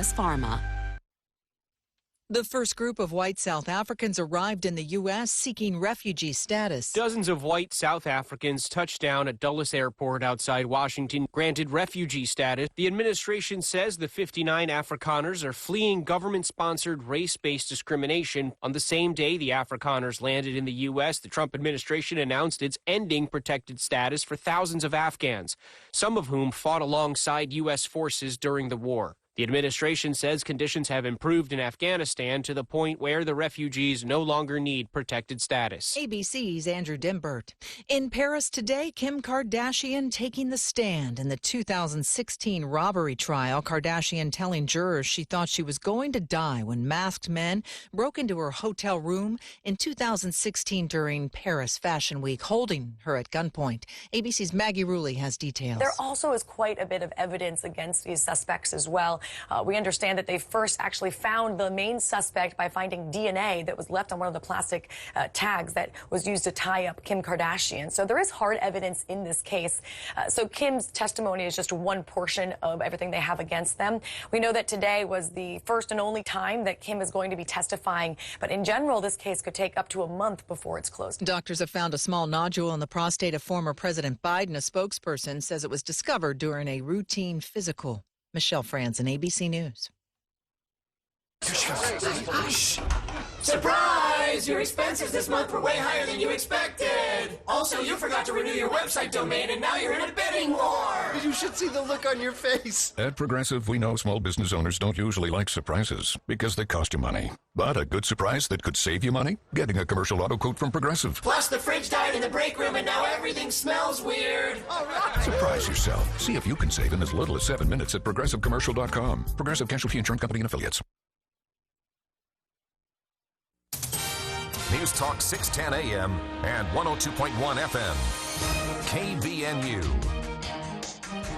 U.S. Pharma. The first group of white South Africans arrived in the U.S. seeking refugee status. Dozens of white South Africans touched down at Dulles Airport outside Washington, granted refugee status. The administration says the 59 Afrikaners are fleeing government-sponsored race-based discrimination. On the same day the Afrikaners landed in the U.S., the Trump administration announced it's ending protected status for thousands of Afghans, some of whom fought alongside U.S. forces during the war. The administration says conditions have improved in Afghanistan to the point where the refugees no longer need protected status. ABC's Andrew Dimbert. In Paris today, Kim Kardashian taking the stand in the 2016 robbery trial. Kardashian telling jurors she thought she was going to die when masked men broke into her hotel room in 2016 during Paris Fashion Week, holding her at gunpoint. ABC's Maggie Rulli has details. There also is quite a bit of evidence against these suspects as well. We understand that they first actually found the main suspect by finding DNA that was left on one of the plastic tags that was used to tie up Kim Kardashian. So there is hard evidence in this case. So Kim's testimony is just one portion of everything they have against them. We know that today was the first and only time that Kim is going to be testifying. But in general, this case could take up to a month before it's closed. Doctors have found a small nodule in the prostate of former President Biden. A spokesperson says it was discovered during a routine physical. Michelle Franzen, ABC News. Surprise! Your expenses this month were way higher than you expected. Also, you forgot to renew your website domain, and now you're in a bidding war. You should see the look on your face. At Progressive, we know small business owners don't usually like surprises because they cost you money. But a good surprise that could save you money? Getting a commercial auto quote from Progressive. Plus, the fridge died in the break room, and now everything smells weird. All right. Surprise yourself. See if you can save in as little as 7 minutes at ProgressiveCommercial.com. Progressive Casualty Insurance Company and Affiliates. News Talk 610 AM and 102.1 FM. KVNU.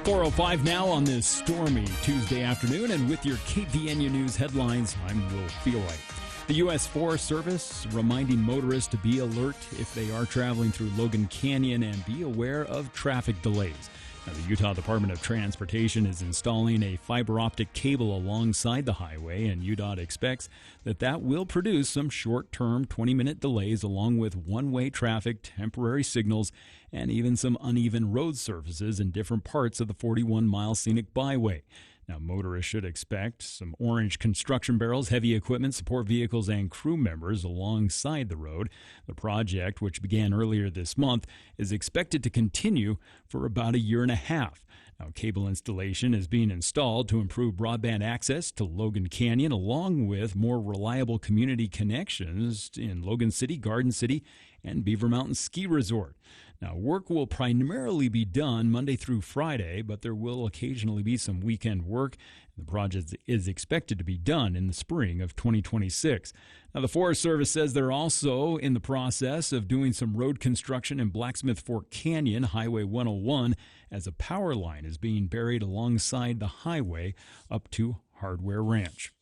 4:05 now on this stormy Tuesday afternoon, and with your KVNU News headlines, I'm Will Feelwhite. The U.S. Forest Service reminding motorists to be alert if they are traveling through Logan Canyon and be aware of traffic delays. Now, the Utah Department of Transportation is installing a fiber optic cable alongside the highway, and UDOT expects that will produce some short-term 20-minute delays along with one-way traffic, temporary signals, and even some uneven road surfaces in different parts of the 41-mile scenic byway. Now, motorists should expect some orange construction barrels, heavy equipment, support vehicles, and crew members alongside the road. The project, which began earlier this month, is expected to continue for about a year and a half. Now, cable installation is being installed to improve broadband access to Logan Canyon, along with more reliable community connections in Logan City, Garden City, and Beaver Mountain Ski Resort. Now, work will primarily be done Monday through Friday, but there will occasionally be some weekend work. The project is expected to be done in the spring of 2026. Now, the Forest Service says they're also in the process of doing some road construction in Blacksmith Fork Canyon, Highway 101, as a power line is being buried alongside the highway up to Hardware Ranch.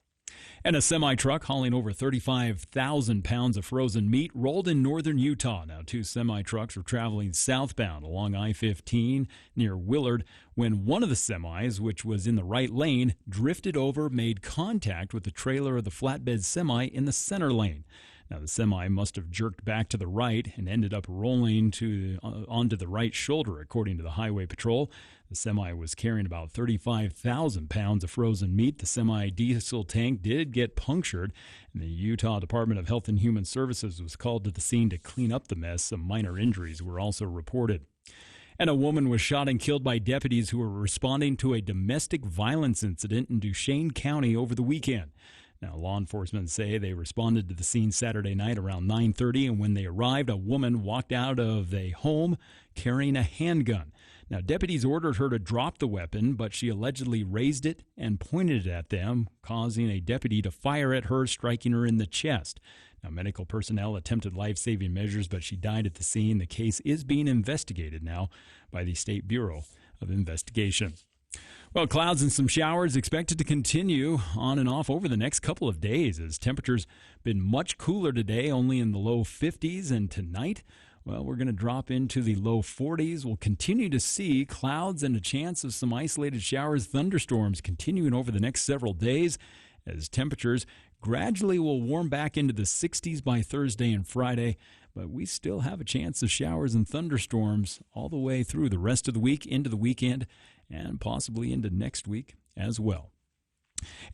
And a semi-truck hauling over 35,000 pounds of frozen meat rolled in northern Utah. Now, two semi-trucks were traveling southbound along I-15 near Willard when one of the semis, which was in the right lane, drifted over, made contact with the trailer of the flatbed semi in the center lane. Now, the semi must have jerked back to the right and ended up rolling onto the right shoulder, according to the Highway Patrol. The semi was carrying about 35,000 pounds of frozen meat. The semi-diesel tank did get punctured, and the Utah Department of Health and Human Services was called to the scene to clean up the mess. Some minor injuries were also reported. And a woman was shot and killed by deputies who were responding to a domestic violence incident in Duchesne County over the weekend. Now, law enforcement say they responded to the scene Saturday night around 9:30, and when they arrived, a woman walked out of a home carrying a handgun. Now, deputies ordered her to drop the weapon, but she allegedly raised it and pointed it at them, causing a deputy to fire at her, striking her in the chest. Now, medical personnel attempted life-saving measures, but she died at the scene. The case is being investigated now by the State Bureau of Investigation. Well, clouds and some showers expected to continue on and off over the next couple of days as temperatures been much cooler today, only in the low 50s, and tonight Well, we're going to drop into the low 40s. We'll continue to see clouds and a chance of some isolated showers, thunderstorms continuing over the next several days as temperatures gradually will warm back into the 60s by Thursday and Friday. But we still have a chance of showers and thunderstorms all the way through the rest of the week, into the weekend, and possibly into next week as well.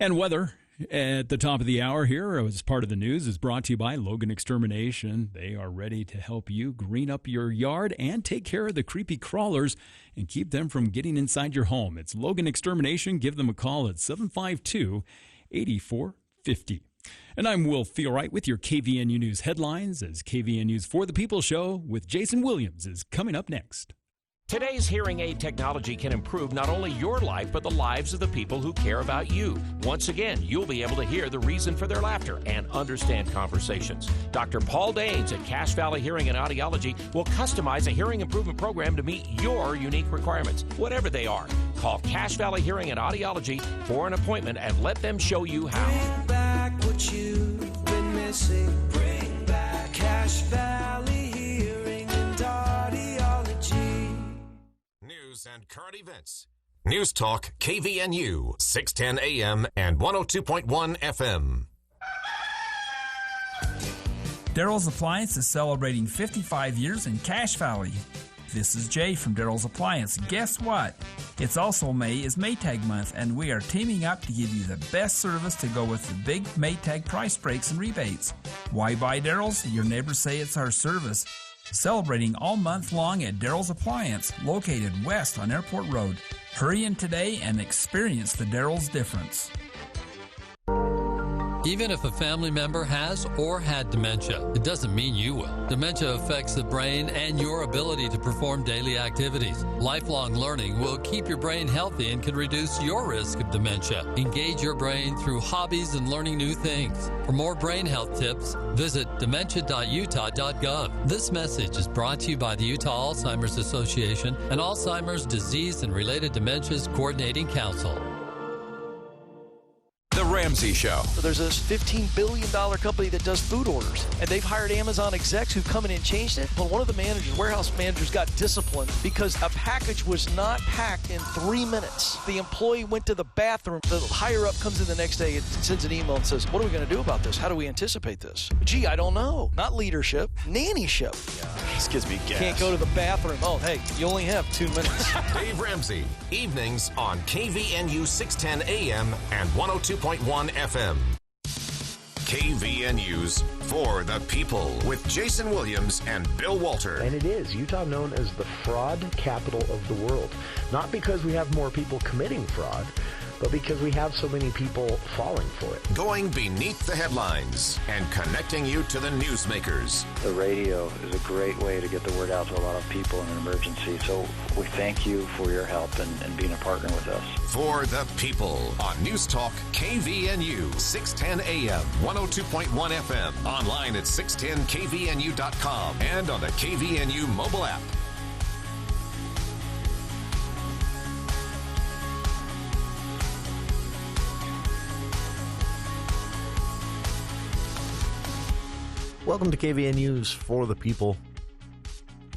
And weather at the top of the hour here, as part of the news, is brought to you by Logan Extermination. They are ready to help you green up your yard and take care of the creepy crawlers and keep them from getting inside your home. It's Logan Extermination. Give them a call at 752-8450. And I'm Will Feelright with your KVNU News headlines, as KVNU's For the People show with Jason Williams is coming up next. Today's hearing aid technology can improve not only your life, but the lives of the people who care about you. Once again, you'll be able to hear the reason for their laughter and understand conversations. Dr. Paul Daines at Cache Valley Hearing and Audiology will customize a hearing improvement program to meet your unique requirements, whatever they are. Call Cache Valley Hearing and Audiology for an appointment and let them show you how. Bring back what you've been missing. Bring back Cache Valley Hearing and Audiology. News and current events. News Talk KVNU, 610 AM and 102.1 FM. Daryl's Appliance is celebrating 55 years in Cache Valley. This is Jay from Daryl's Appliance. Guess what? It's also May is Maytag month, and we are teaming up to give you the best service to go with the big Maytag price breaks and rebates. Why buy Daryl's? Your neighbors say it's our service. Celebrating all month long at Daryl's Appliance, located west on Airport Road. Hurry in today and experience the Daryl's difference. Even if a family member has or had dementia, it doesn't mean you will. Dementia affects the brain and your ability to perform daily activities. Lifelong learning will keep your brain healthy and can reduce your risk of dementia. Engage your brain through hobbies and learning new things. For more brain health tips, visit dementia.utah.gov. This message is brought to you by the Utah Alzheimer's Association and Alzheimer's Disease and Related Dementias Coordinating Council. The Ramsey Show. So there's this $15 billion company that does food orders, and they've hired Amazon execs who come in and changed it. Well, one of the warehouse managers got disciplined because a package was not packed in 3 minutes. The employee went to the bathroom. The higher-up comes in the next day and sends an email and says, what are we going to do about this? How do we anticipate this? Gee, I don't know. Not leadership, nannyship. Yeah, this gives me gas. Can't go to the bathroom. Oh, hey, you only have 2 minutes. Dave Ramsey, evenings on KVNU 610 AM and 102.1 FM. KVNU's For the People with Jason Williams and Bill Walter. And it is Utah known as the fraud capital of the world. Not because we have more people committing fraud, but because we have so many people falling for it. Going beneath the headlines and connecting you to the newsmakers. The radio is a great way to get the word out to a lot of people in an emergency. So we thank you for your help and being a partner with us. For the People on News Talk KVNU 610 AM, 102.1 FM, online at 610kvnu.com and on the KVNU mobile app. Welcome to KVNU's For the People.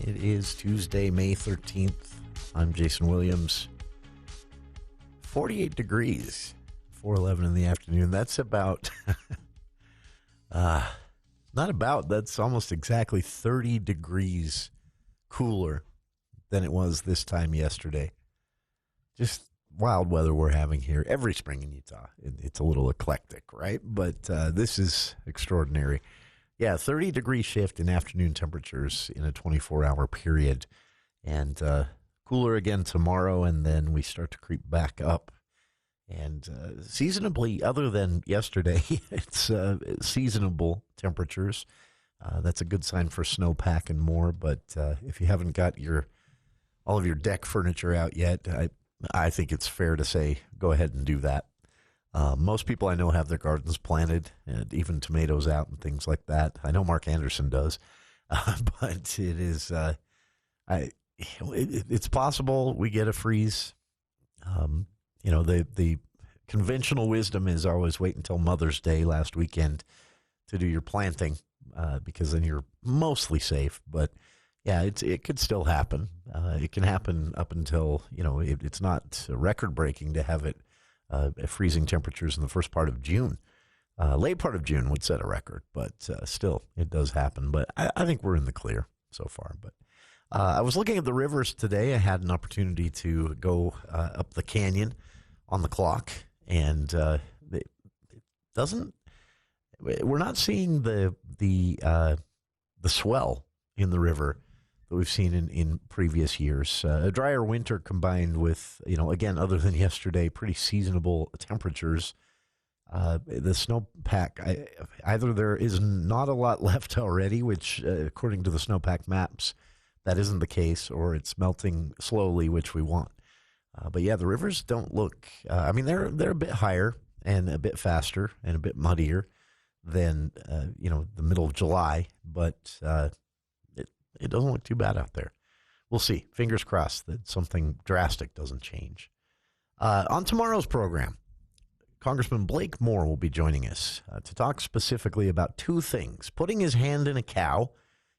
It is Tuesday, May 13th. I'm Jason Williams. 48 degrees, 4:11 in the afternoon. That's about, that's almost exactly 30 degrees cooler than it was this time yesterday. Just wild weather we're having here every spring in Utah. It's a little eclectic, right? But this is extraordinary. Yeah, 30-degree shift in afternoon temperatures in a 24-hour period. And cooler again tomorrow, and then we start to creep back up. And seasonably, other than yesterday, it's seasonable temperatures. That's a good sign for snowpack and more. But if you haven't got all of your deck furniture out yet, I think it's fair to say go ahead and do that. Most people I know have their gardens planted, and even tomatoes out and things like that. I know Mark Anderson does, but it is it's possible we get a freeze. The conventional wisdom is always wait until Mother's Day last weekend to do your planting, because then you're mostly safe. But Yeah, it could still happen. It can happen up until, it's not record-breaking to have it freezing temperatures in the first part of June. Late part of June would set a record, but still, it does happen. But I think we're in the clear so far. But I was looking at the rivers today. I had an opportunity to go up the canyon on the clock, and it doesn't. We're not seeing the swell in the river that we've seen in previous years. A drier winter combined with, again, other than yesterday, pretty seasonable temperatures. The snowpack, either there is not a lot left already, which according to the snowpack maps, that isn't the case, or it's melting slowly, which we want. But yeah, the rivers don't look, they're a bit higher and a bit faster and a bit muddier than, the middle of July, but it doesn't look too bad out there. We'll see. Fingers crossed that something drastic doesn't change. On tomorrow's program, Congressman Blake Moore will be joining us to talk specifically about two things. Putting his hand in a cow.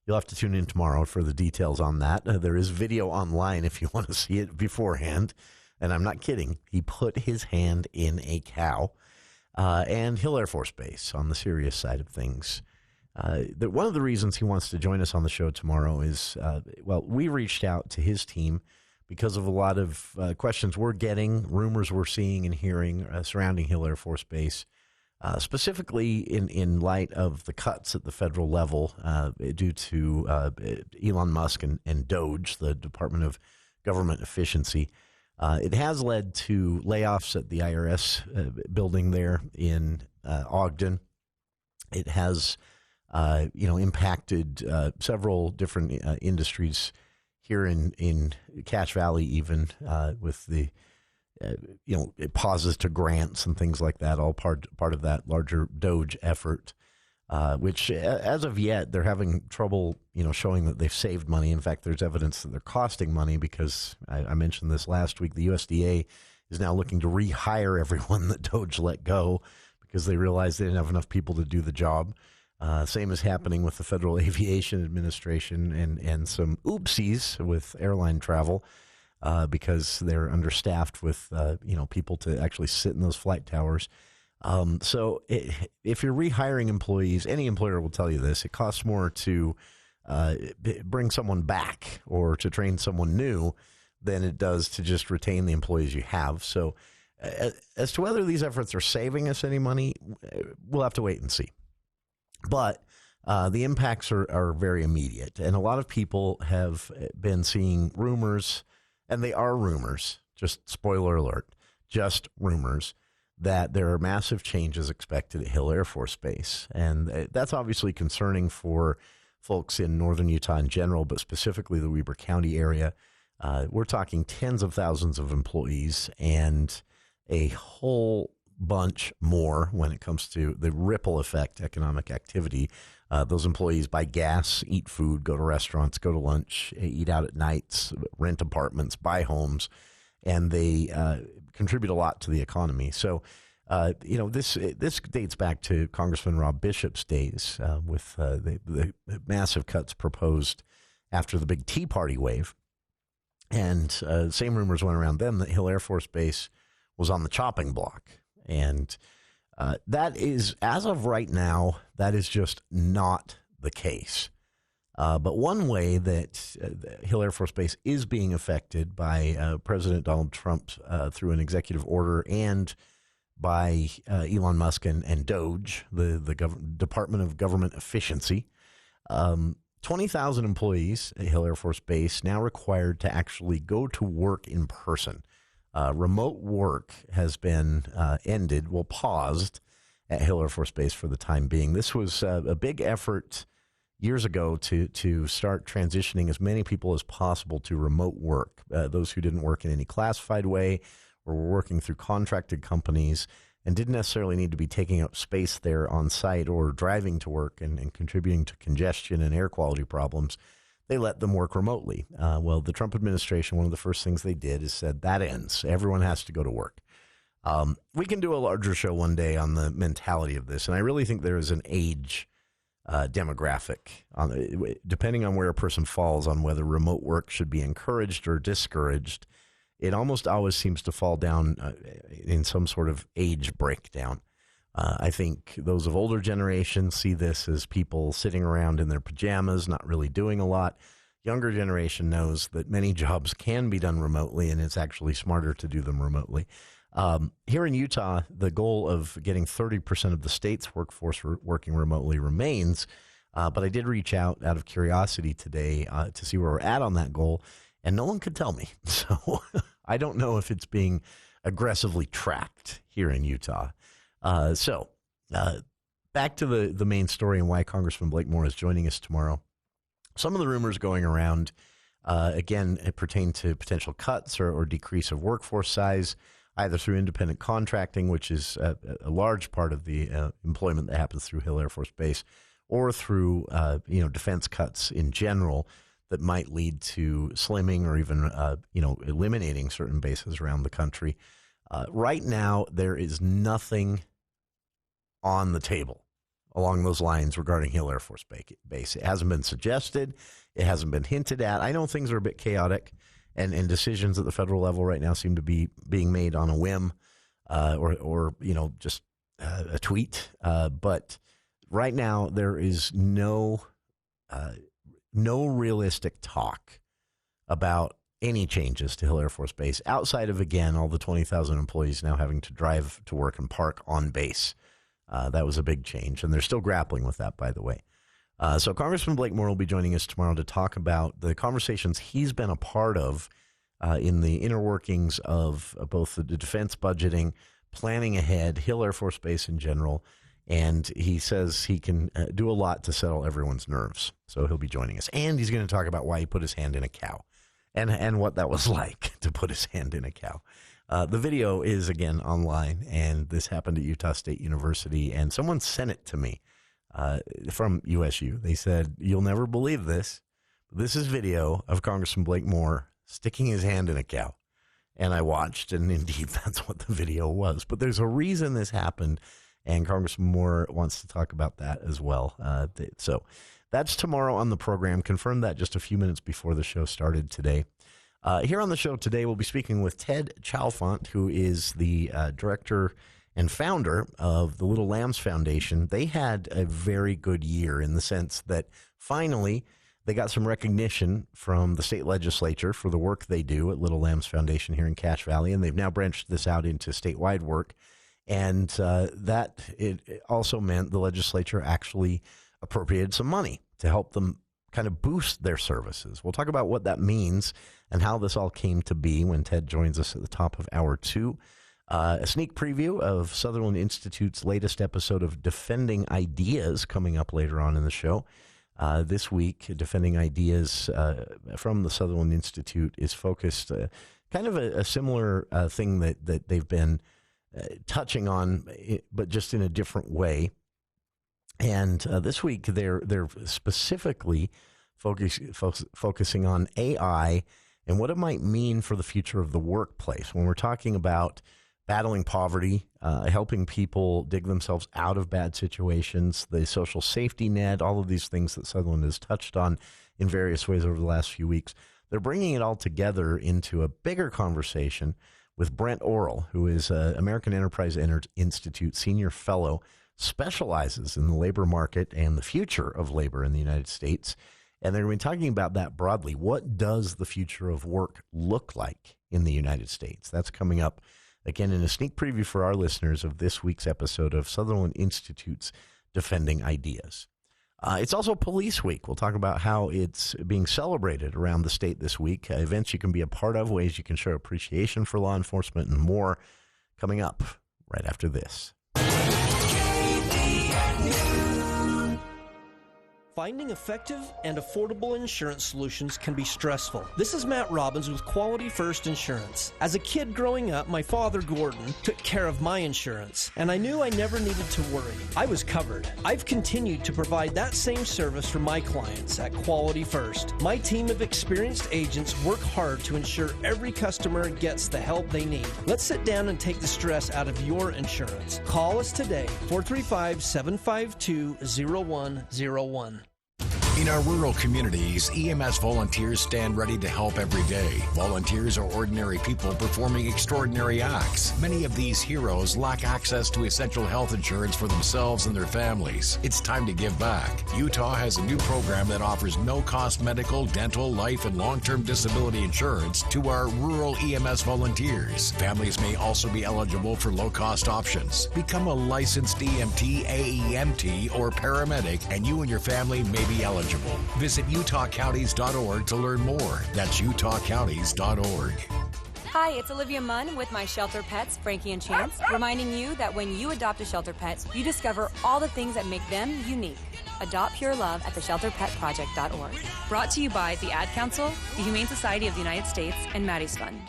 You'll have to tune in tomorrow for the details on that. There is video online if you want to see it beforehand. And I'm not kidding. He put his hand in a cow. And Hill Air Force Base on the serious side of things. One of the reasons he wants to join us on the show tomorrow is, we reached out to his team because of a lot of questions we're getting, rumors we're seeing and hearing surrounding Hill Air Force Base, specifically in light of the cuts at the federal level due to Elon Musk and DOGE, the Department of Government Efficiency. It has led to layoffs at the IRS building there in Ogden. It has impacted several different industries here in Cache Valley, even with the pauses to grants and things like that, all part of that larger DOGE effort, which as of yet they're having trouble showing that they've saved money. In fact, there's evidence that they're costing money because I mentioned this last week. The USDA is now looking to rehire everyone that DOGE let go because they realized they didn't have enough people to do the job. Same is happening with the Federal Aviation Administration and some oopsies with airline travel because they're understaffed with people to actually sit in those flight towers. So if you're rehiring employees, any employer will tell you this, it costs more to bring someone back or to train someone new than it does to just retain the employees you have. So as to whether these efforts are saving us any money, we'll have to wait and see. But the impacts are very immediate. And a lot of people have been seeing rumors, and they are rumors, just spoiler alert, just rumors, that there are massive changes expected at Hill Air Force Base. And that's obviously concerning for folks in northern Utah in general, but specifically the Weber County area. We're talking tens of thousands of employees and a whole bunch more when it comes to the ripple effect economic activity. Those employees buy gas, eat food, go to restaurants, go to lunch, eat out at nights, rent apartments, buy homes, and they contribute a lot to the economy. So, this dates back to Congressman Rob Bishop's days with the massive cuts proposed after the big Tea Party wave. And same rumors went around then that Hill Air Force Base was on the chopping block. And that is, as of right now, that is just not the case. But one way that Hill Air Force Base is being affected by President Donald Trump through an executive order and by Elon Musk and DOGE, the Department of Government Efficiency, 20,000 employees at Hill Air Force Base now required to actually go to work in person. Remote work has been paused at Hill Air Force Base for the time being. This was a big effort years ago to start transitioning as many people as possible to remote work. Those who didn't work in any classified way or were working through contracted companies and didn't necessarily need to be taking up space there on site or driving to work and contributing to congestion and air quality problems. They let them work remotely. Well, the Trump administration, one of the first things they did is said that ends. Everyone has to go to work. We can do a larger show one day on the mentality of this, and I really think there is an age demographic, depending on where a person falls on whether remote work should be encouraged or discouraged. It almost always seems to fall down in some sort of age breakdown. I think those of older generations see this as people sitting around in their pajamas, not really doing a lot. Younger generation knows that many jobs can be done remotely, and it's actually smarter to do them remotely. Here in Utah, the goal of getting 30% of the state's workforce working remotely remains, but I did reach out of curiosity today to see where we're at on that goal, and no one could tell me. So I don't know if it's being aggressively tracked here in Utah. So back to the main story and why Congressman Blake Moore is joining us tomorrow. Some of the rumors going around, again, it pertain to potential cuts or decrease of workforce size, either through independent contracting, which is a large part of the employment that happens through Hill Air Force Base, or through defense cuts in general that might lead to slimming or even eliminating certain bases around the country. Right now, there is nothing on the table along those lines regarding Hill Air Force Base. It hasn't been suggested. It hasn't been hinted at. I know things are a bit chaotic, and decisions at the federal level right now seem to be being made on a whim or just a tweet. But right now, there is no realistic talk about any changes to Hill Air Force Base outside of, again, all the 20,000 employees now having to drive to work and park on base. That was a big change, and they're still grappling with that, by the way. So Congressman Blake Moore will be joining us tomorrow to talk about the conversations he's been a part of in the inner workings of both the defense budgeting, planning ahead, Hill Air Force Base in general, and he says he can do a lot to settle everyone's nerves. So he'll be joining us, and he's going to talk about why he put his hand in a cow and what that was like to put his hand in a cow. The video is, again, online, and this happened at Utah State University, and someone sent it to me from USU. They said, "You'll never believe this. This is video of Congressman Blake Moore sticking his hand in a cow." And I watched, and indeed, that's what the video was. But there's a reason this happened, and Congressman Moore wants to talk about that as well. So that's tomorrow on the program. Confirmed that just a few minutes before the show started today. Here on the show today, we'll be speaking with Ted Chalfant, who is the director and founder of the Little Lambs Foundation. They had a very good year in the sense that finally they got some recognition from the state legislature for the work they do at Little Lambs Foundation here in Cache Valley, and they've now branched this out into statewide work. And that it also meant the legislature actually appropriated some money to help them kind of boost their services. We'll talk about what that means and how this all came to be when Ted joins us at the top of hour 2. A sneak preview of Sutherland Institute's latest episode of Defending Ideas coming up later on in the show. This week, Defending Ideas from the Sutherland Institute is focused kind of a similar thing that they've been touching on, but just in a different way. And this week, they're specifically focusing on AI and what it might mean for the future of the workplace. When we're talking about battling poverty, helping people dig themselves out of bad situations, the social safety net, all of these things that Sutherland has touched on in various ways over the last few weeks, they're bringing it all together into a bigger conversation with Brent Orrell, who is an American Enterprise Institute Senior Fellow, specializes in the labor market and the future of labor in the United States. And they're going to be talking about that broadly. What does the future of work look like in the United States? That's coming up, again, in a sneak preview for our listeners of this week's episode of Sutherland Institute's Defending Ideas. It's also Police Week. We'll talk about how it's being celebrated around the state this week, events you can be a part of, ways you can show appreciation for law enforcement, and more coming up right after this. Finding effective and affordable insurance solutions can be stressful. This is Matt Robbins with Quality First Insurance. As a kid growing up, my father, Gordon, took care of my insurance, and I knew I never needed to worry. I was covered. I've continued to provide that same service for my clients at Quality First. My team of experienced agents work hard to ensure every customer gets the help they need. Let's sit down and take the stress out of your insurance. Call us today, 435-752-0101. In our rural communities, EMS volunteers stand ready to help every day. Volunteers are ordinary people performing extraordinary acts. Many of these heroes lack access to essential health insurance for themselves and their families. It's time to give back. Utah has a new program that offers no-cost medical, dental, life, and long-term disability insurance to our rural EMS volunteers. Families may also be eligible for low-cost options. Become a licensed EMT, AEMT, or paramedic, and you and your family may be eligible. Visit utahcounties.org to learn more. That's utahcounties.org. Hi, it's Olivia Munn with my shelter pets, Frankie and Chance, reminding you that when you adopt a shelter pet, you discover all the things that make them unique. Adopt pure love at theshelterpetproject.org. Brought to you by the Ad Council, the Humane Society of the United States, and Maddie's Fund.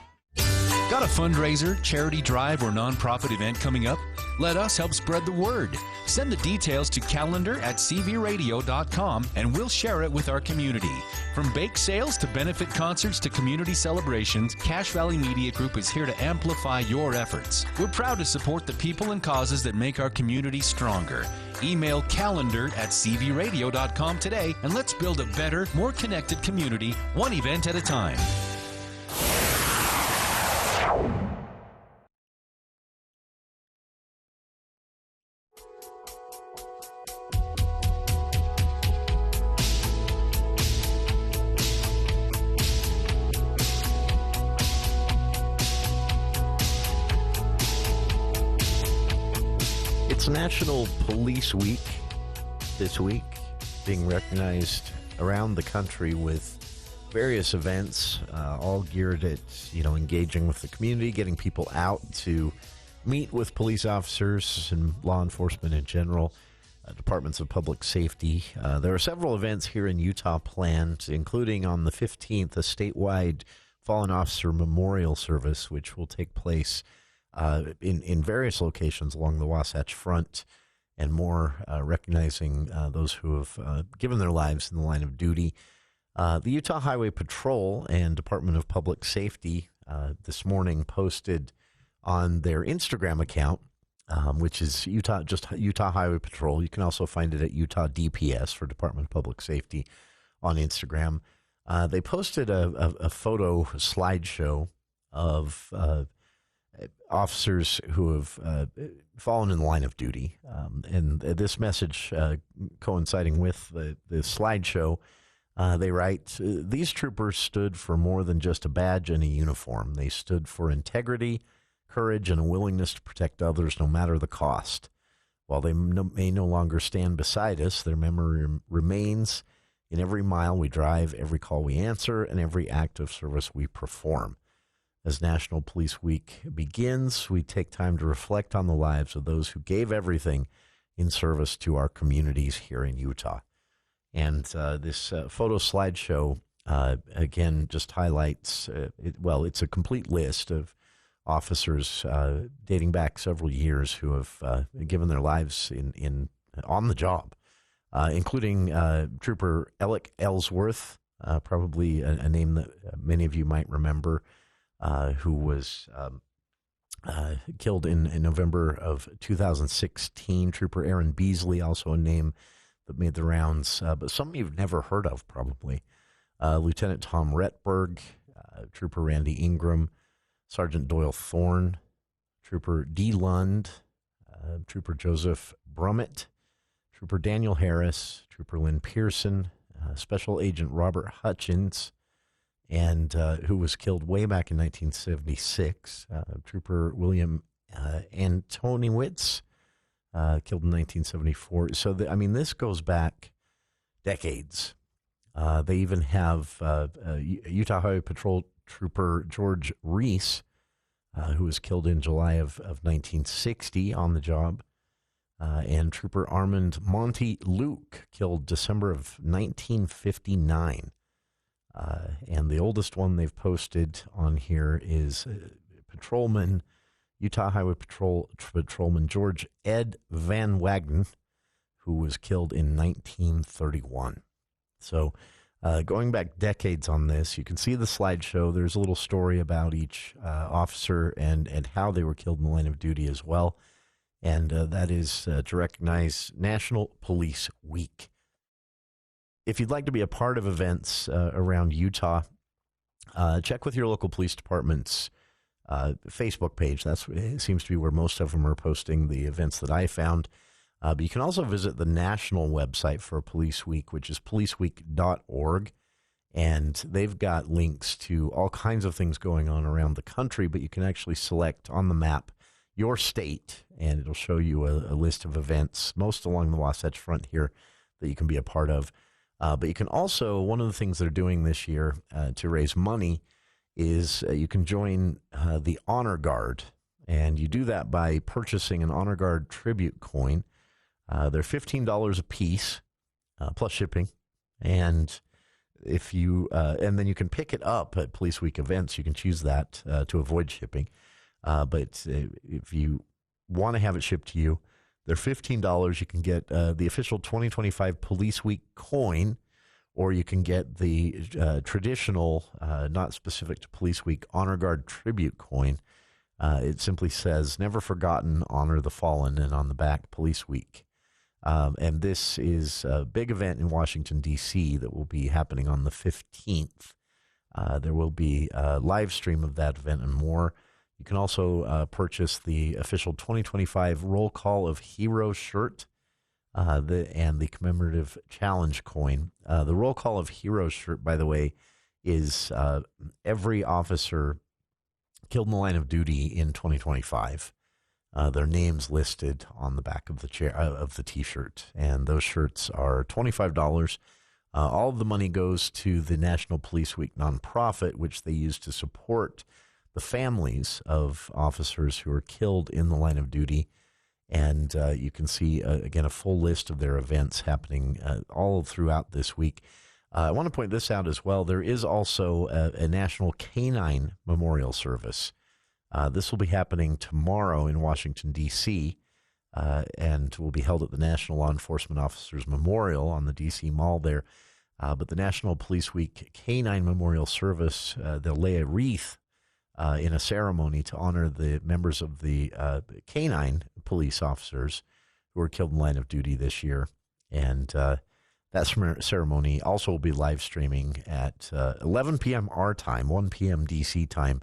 Got a fundraiser, charity drive, or nonprofit event coming up? Let us help spread the word. Send the details to calendar@cvradio.com and we'll share it with our community. From bake sales to benefit concerts to community celebrations, Cache Valley Media Group is here to amplify your efforts. We're proud to support the people and causes that make our community stronger. Email calendar@cvradio.com today and let's build a better, more connected community, one event at a time. It's National Police Week this week, being recognized around the country with various events, all geared at, engaging with the community, getting people out to meet with police officers and law enforcement in general, departments of public safety. There are several events here in Utah planned, including on the 15th, a statewide fallen officer memorial service, which will take place in various locations along the Wasatch Front and more, recognizing those who have given their lives in the line of duty. The Utah Highway Patrol and Department of Public Safety this morning posted on their Instagram account, which is Utah Highway Patrol. You can also find it at Utah DPS for Department of Public Safety on Instagram. They posted a photo slideshow of officers who have fallen in the line of duty. And this message coinciding with the slideshow, they write, "These troopers stood for more than just a badge and a uniform. They stood for integrity, courage, and a willingness to protect others no matter the cost. While they may no longer stand beside us, their memory remains in every mile we drive, every call we answer, and every act of service we perform." As National Police Week begins, we take time to reflect on the lives of those who gave everything in service to our communities here in Utah. And this photo slideshow, again, just highlights, it's a complete list of officers dating back several years who have given their lives on the job, including Trooper Alec Ellsworth, probably a name that many of you might remember, who was killed in November of 2016. Trooper Aaron Beasley, also a name that made the rounds, but some you've never heard of probably. Lieutenant Tom Retberg, Trooper Randy Ingram, Sergeant Doyle Thorne, Trooper D. Lund, Trooper Joseph Brummett, Trooper Daniel Harris, Trooper Lynn Pearson, Special Agent Robert Hutchins, and who was killed way back in 1976, Trooper William Antoniewicz, killed in 1974. So, this goes back decades. They even have Utah Highway Patrol Trooper George Reese, who was killed in July of 1960 on the job. and Trooper Armand Monty Luke, killed December of 1959. And the oldest one they've posted on here is Patrolman, Utah Highway Patrolman George Ed Van Wagenen, who was killed in 1931. So going back decades on this, you can see the slideshow. There's a little story about each officer and how they were killed in the line of duty as well. And that is to recognize National Police Week. If you'd like to be a part of events around Utah, check with your local police department's Facebook page. It seems to be where most of them are posting the events that I found. But you can also visit the national website for Police Week, which is policeweek.org. And they've got links to all kinds of things going on around the country, but you can actually select on the map your state, and it'll show you a list of events, most along the Wasatch Front here, that you can be a part of. But you can also, one of the things they're doing this year to raise money is you can join the Honor Guard, and you do that by purchasing an Honor Guard tribute coin. They're $15 a piece, plus shipping, and if you and then you can pick it up at Police Week events. You can choose that to avoid shipping. But if you want to have it shipped to you, they're $15. You can get the official 2025 Police Week coin, or you can get the traditional, not specific to Police Week, Honor Guard tribute coin. It simply says, "Never Forgotten, Honor the Fallen," and on the back, Police Week. And this is a big event in Washington, D.C. that will be happening on the 15th. There will be a live stream of that event and more. You can also purchase the official 2025 Roll Call of Heroes shirt and the commemorative challenge coin. The Roll Call of Heroes shirt, by the way, is every officer killed in the line of duty in 2025. Their names listed on the back of the T-shirt, and those shirts are $25. All of the money goes to the National Police Week nonprofit, which they use to support the families of officers who are killed in the line of duty. And you can see, again, a full list of their events happening all throughout this week. I want to point this out as well. There is also a National Canine Memorial Service. This will be happening tomorrow in Washington, D.C., and will be held at the National Law Enforcement Officers Memorial on the D.C. Mall there. But the National Police Week Canine Memorial Service, they'll lay a wreath in a ceremony to honor the members of the canine police officers who were killed in line of duty this year. And that ceremony also will be live streaming at 11 p.m. our time, 1 p.m. D.C. time,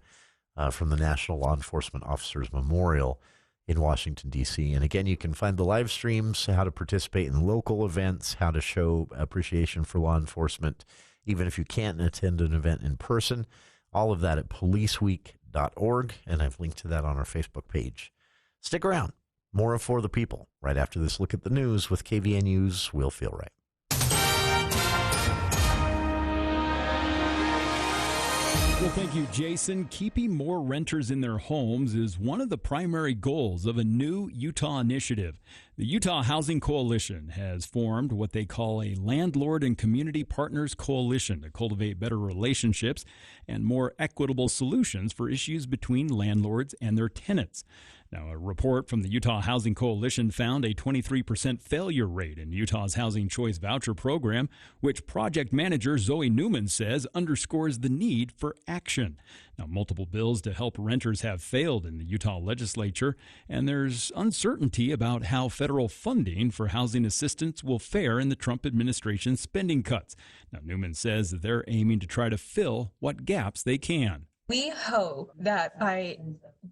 from the National Law Enforcement Officers Memorial in Washington, D.C. And again, you can find the live streams, how to participate in local events, how to show appreciation for law enforcement, even if you can't attend an event in person. All of that at policeweek.org, and I've linked to that on our Facebook page. Stick around. More of For the People right after this look at the news with KVNU's Will Feel Right. Well, thank you, Jason. Keeping more renters in their homes is one of the primary goals of a new Utah initiative. The Utah Housing Coalition has formed what they call a Landlord and Community Partners Coalition to cultivate better relationships and more equitable solutions for issues between landlords and their tenants. Now, a report from the Utah Housing Coalition found a 23% failure rate in Utah's Housing Choice Voucher program, which project manager Zoe Newman says underscores the need for action. Now, multiple bills to help renters have failed in the Utah legislature, and there's uncertainty about how federal funding for housing assistance will fare in the Trump administration's spending cuts. Now, Newman says that they're aiming to try to fill what gaps they can. We hope that by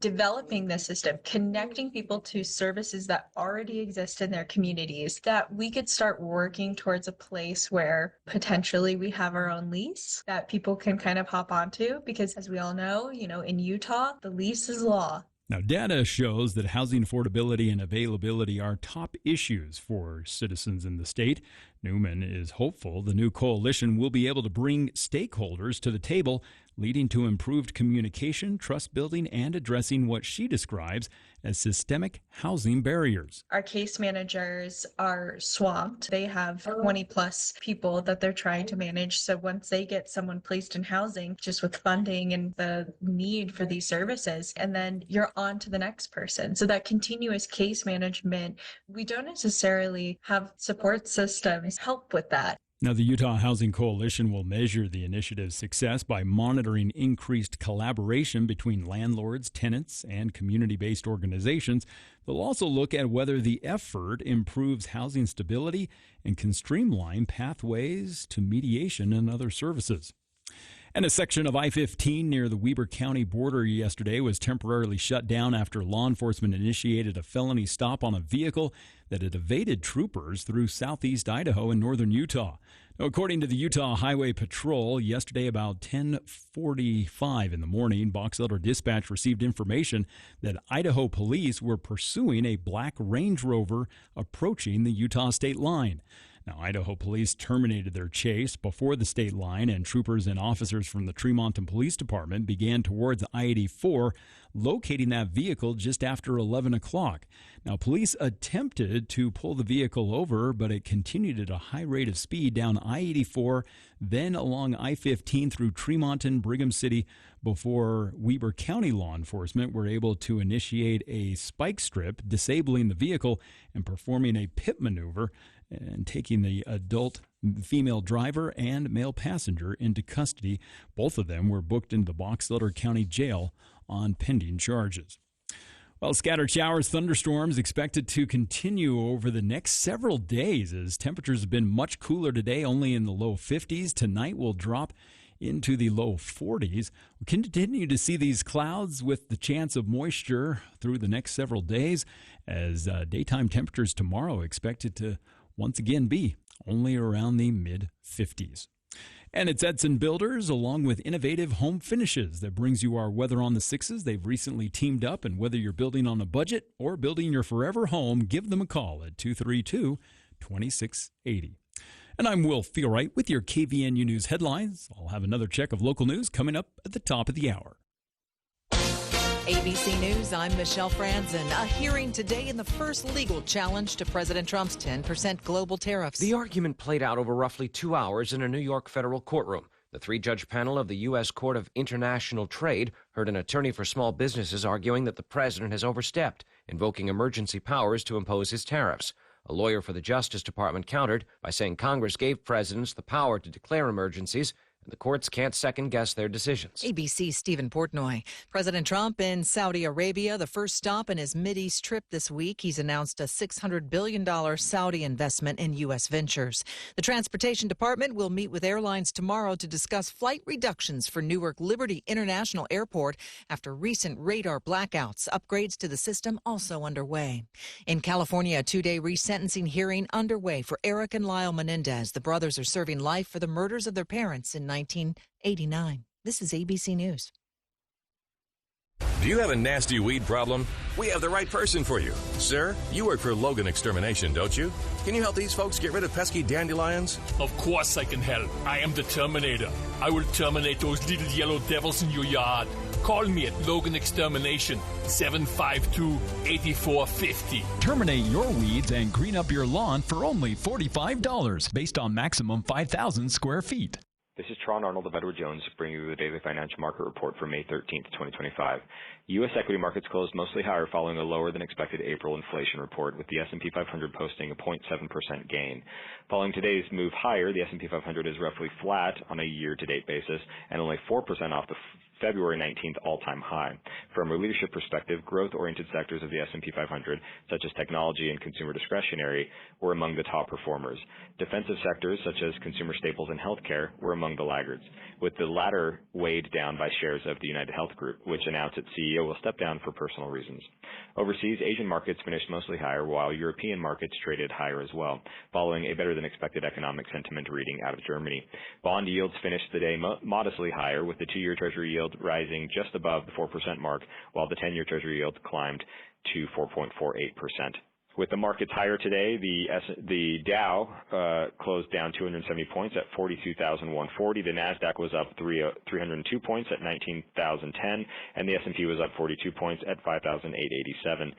developing this system, connecting people to services that already exist in their communities, that we could start working towards a place where potentially we have our own lease that people can kind of hop onto. Because as we all know, in Utah, the lease is law. Now, data shows that housing affordability and availability are top issues for citizens in the state. Newman is hopeful the new coalition will be able to bring stakeholders to the table, leading to improved communication, trust building, and addressing what she describes as systemic housing barriers. Our case managers are swamped. They have 20 plus people that they're trying to manage. So once they get someone placed in housing, just with funding and the need for these services, and then you're on to the next person. So that continuous case management, we don't necessarily have support systems help with that. Now, the Utah Housing Coalition will measure the initiative's success by monitoring increased collaboration between landlords, tenants, and community-based organizations. They'll also look at whether the effort improves housing stability and can streamline pathways to mediation and other services. And a section of I-15 near the Weber County border yesterday was temporarily shut down after law enforcement initiated a felony stop on a vehicle that had evaded troopers through southeast Idaho and northern Utah. Now, according to the Utah Highway Patrol, yesterday about 10:45 in the morning, Box Elder Dispatch received information that Idaho police were pursuing a black Range Rover approaching the Utah state line. Now, Idaho police terminated their chase before the state line, and troopers and officers from the Tremonton Police Department began towards I-84, locating that vehicle just after 11 o'clock. Now, police attempted to pull the vehicle over, but it continued at a high rate of speed down I-84, then along I-15 through Tremonton, Brigham City, before Weber County law enforcement were able to initiate a spike strip, disabling the vehicle and performing a pit maneuver and taking the adult female driver and male passenger into custody. Both of them were booked into the Box Elder County Jail on pending charges. Well, scattered showers, thunderstorms expected to continue over the next several days as temperatures have been much cooler today, only in the low 50s. Tonight will drop into the low 40s. We continue to see these clouds with the chance of moisture through the next several days as daytime temperatures tomorrow expected to once again be only around the mid-50s. And it's Edson Builders, along with Innovative Home Finishes, that brings you our Weather on the Sixes. They've recently teamed up, and whether you're building on a budget or building your forever home, give them a call at 232-2680. And I'm Will Feelwright with your KVNU News headlines. I'll have another check of local news coming up at the top of the hour. ABC News, I'm Michelle Franzen. A hearing today in the first legal challenge to President Trump's 10% global tariffs. The argument played out over roughly 2 hours in a New York federal courtroom. The three-judge panel of the U.S. Court of International Trade heard an attorney for small businesses arguing that the president has overstepped, invoking emergency powers to impose his tariffs. A lawyer for the Justice Department countered by saying Congress gave presidents the power to declare emergencies, and the courts can't second-guess their decisions. ABC's Stephen Portnoy. President Trump in Saudi Arabia, the first stop in his Mideast trip this week. He's announced a $600 billion Saudi investment in U.S. ventures. The Transportation Department will meet with airlines tomorrow to discuss flight reductions for Newark Liberty International Airport after recent radar blackouts. Upgrades to the system also underway. In California, a two-day resentencing hearing underway for Eric and Lyle Menendez. The brothers are serving life for the murders of their parents in 1989. This is ABC News. Do you have a nasty weed problem? We have the right person for you. Sir, you work for Logan Extermination, don't you? Can you help these folks get rid of pesky dandelions? Of course I can help. I am the Terminator. I will terminate those little yellow devils in your yard. Call me at Logan Extermination, 752-8450. Terminate your weeds and green up your lawn for only $45, based on maximum 5,000 square feet. This is Tron Arnold of Edward Jones, bringing you the daily financial market report for May 13th, 2025. U.S. equity markets closed mostly higher following a lower than expected April inflation report, with the S&P 500 posting a 0.7% gain. Following today's move higher, the S&P 500 is roughly flat on a year-to-date basis and only 4% off the February 19th all-time high. From a leadership perspective, growth-oriented sectors of the S&P 500, such as technology and consumer discretionary, were among the top performers. Defensive sectors, such as consumer staples and healthcare, were among the laggards, with the latter weighed down by shares of the United Health Group, which announced its CEO will step down for personal reasons. Overseas, Asian markets finished mostly higher, while European markets traded higher as well, following a better-than-expected economic sentiment reading out of Germany. Bond yields finished the day modestly higher, with the two-year Treasury yield rising just above the 4% mark, while the 10-year Treasury yield climbed to 4.48%. With the markets higher today, the Dow closed down 270 points at 42,140. The Nasdaq was up 302 points at 19,010, and the S&P was up 42 points at 5,887.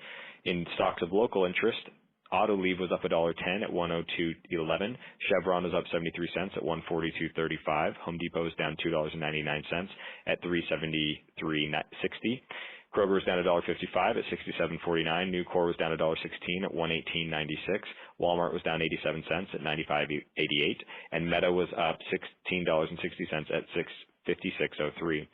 In stocks of local interest, Autoliv was up $1.10 at 102.11. Chevron was up 73 cents at 142.35. Home Depot was down $2.99 at 373.60. Kroger was down $1.55 at 67.49. Nucor was down $1.16 at 118.96. Walmart was down 87 cents at 95.88, and Meta was up $16.60 at 56.03.